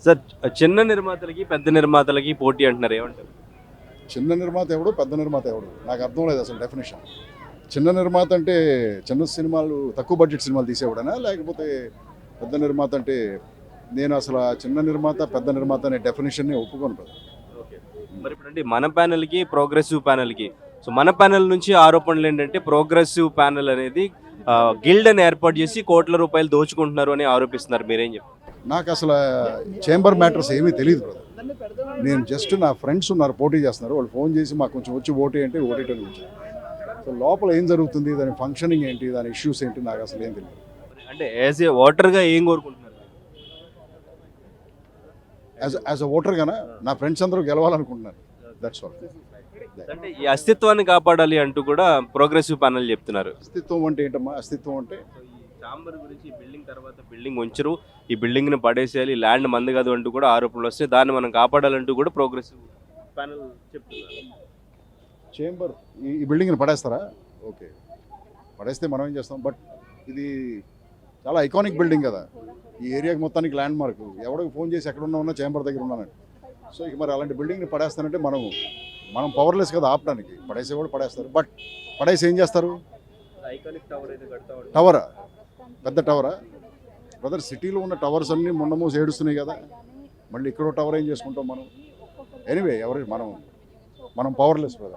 Sir చిన్న నిర్మాతలకి పెద్ద నిర్మాతలకి పోటీ అంటున్నారు, ఏమంటారు? చిన్న నిర్మాత ఎవడు, పెద్ద నిర్మాత ఎవడు, నాకు అర్థం లేదు అసలు డెఫినేషన్. చిన్న నిర్మాత అంటే చిన్న సినిమాలు, తక్కువ బడ్జెట్ సినిమాలు తీసేవాడనా, లేకపోతే పెద్ద నిర్మాత అంటే నేను అసలు ఆ చిన్న నిర్మాత పెద్ద నిర్మాత అనే డెఫినేషన్ని ఒప్పుకోను కదా. మరి ఇప్పుడు అంటే మన ప్యానెల్కి ప్రోగ్రెసివ్ ప్యానెల్కి, సో మన ప్యానెల్ నుంచి ఆరోపణలు ఏంటంటే ప్రోగ్రెసివ్ ప్యానెల్ అనేది గిల్డ్ అని ఏర్పాటు చేసి కోట్ల రూపాయలు దోచుకుంటున్నారు అని ఆరోపిస్తున్నారు, మీరేం చెప్తారు? నాకు అసలు చేంబర్ మ్యాటర్స్ ఏమీ తెలియదు బ్రదర్. నేను జస్ట్ నా ఫ్రెండ్స్ ఉన్నారు, పోటీ చేస్తున్నారు, వాళ్ళు ఫోన్ చేసి మాకు కొంచెం వచ్చి ఓటే అంటే ఓటేయడం గురించి. సో లోపల ఏం జరుగుతుంది, దాని ఫంక్షనింగ్ ఏంటి, దాని ఇష్యూస్ ఏంటి, నాకు అసలు ఏం తెలియదు. అంటే యాజ్ ఏ ఓటర్గా ఏం కోరుకుంటున్నారు? యాజ్ అ ఓటర్గానా నా ఫ్రెండ్స్ అందరూ గెలవాలనుకుంటున్నారు, దట్స్ ఆల్. అంటే ఈ అస్తిత్వాన్ని కాపాడాలి అంటూ కూడా ప్రోగ్రెసివ్ ప్యానెల్ చెప్తున్నారు. అస్తిత్వం అంటే ఏంటమ్మా? అస్తిత్వం అంటే చాంబర్ గురించి బిల్డింగ్ తర్వాత బిల్డింగ్ ఉంచరు, ఈ బిల్డింగ్ ని పడేసేయాలి, ల్యాండ్ మంది కాదు అంటూ కూడా ఆరోపణలు వస్తాయి, దాన్ని మనం కాపాడాలంటూ కూడా ప్రోగ్రెసివ్ ప్యానెల్ చెప్తున్నారు. చేంబర్ ఈ బిల్డింగ్ని పడేస్తారా? ఓకే, పడేస్తే మనం ఏం చేస్తాం, బట్ ఇది చాలా ఐకానిక్ బిల్డింగ్ కదా, ఈ ఏరియాకి మొత్తానికి ల్యాండ్ మార్క్. ఎవరికి ఫోన్ చేసి ఎక్కడ ఉన్నా చేంబర్ దగ్గర ఉన్నానండి. సో ఇక మరి అలాంటి బిల్డింగ్ని పడేస్తానంటే మనం పవర్లెస్ కదా ఆపడానికి. పడేసేవాడు పడేస్తారు, బట్ పడేసి ఏం చేస్తారు? టవరా? పెద్ద టవరా బ్రదర్? సిటీలో ఉన్న టవర్స్ అన్నీ మొండమూసి ఏడుస్తున్నాయి కదా, మళ్ళీ ఇక్కడ టవర్ ఏం చేసుకుంటాం మనం? ఎనీవే, మనం పవర్లెస్ బ్రదర్.